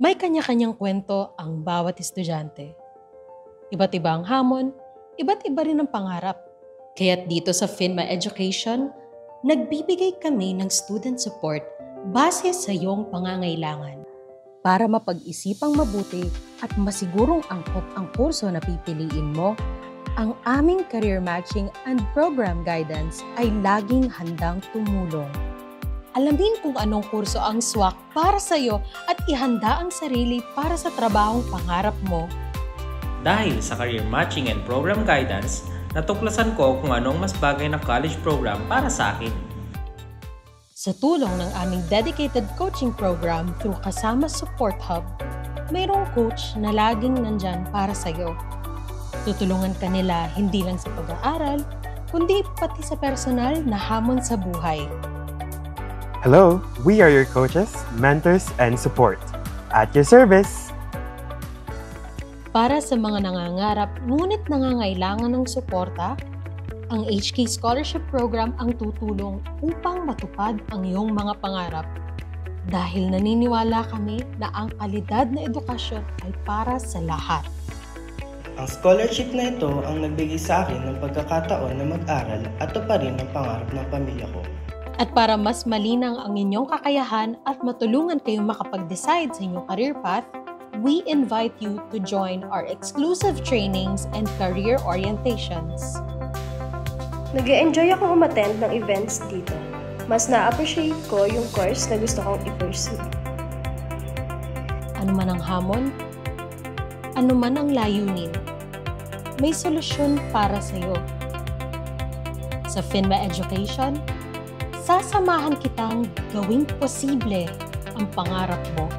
May kanya-kanyang kwento ang bawat estudyante. Iba't iba ang hamon, iba't iba rin ang pangarap. Kaya't dito sa Finma Education, nagbibigay kami ng student support base sa iyong pangangailangan. Para mapag-isipang mabuti at masigurong angkop ang kurso na pipiliin mo, ang aming career matching and program guidance ay laging handang tumulong. Alamin kung anong kurso ang swak para sa iyo at ihanda ang sarili para sa trabahong pangarap mo. Dahil sa career matching and program guidance, natuklasan ko kung anong mas bagay na college program para sa akin. Sa tulong ng aming dedicated coaching program through Kasama Support Hub, mayroong coach na laging nandyan para sa iyo. Tutulungan ka nila hindi lang sa pag-aaral, kundi pati sa personal na hamon sa buhay. Hello, we are your coaches, mentors, and support. At your service! Para sa mga nangangarap ngunit nangangailangan ng suporta, ang HK Scholarship Program ang tutulong upang matupad ang iyong mga pangarap. Dahil naniniwala kami na ang kalidad na edukasyon ay para sa lahat. Ang scholarship na ito ang nagbigay sa akin ng pagkakataon na mag-aral at tuparin ang pangarap ng pamilya ko. At para mas malinang ang inyong kakayahan at matulungan kayong makapag-decide sa inyong career path, we invite you to join our exclusive trainings and career orientations. Nag-e-enjoy akong umattend ng events dito. Mas na-appreciate ko yung course na gusto kong i-pursue. Ano man ang hamon, ano man ang layunin, may solusyon para sa iyo. Sa Finma Education, sasamahan kitang gawing posible ang pangarap mo.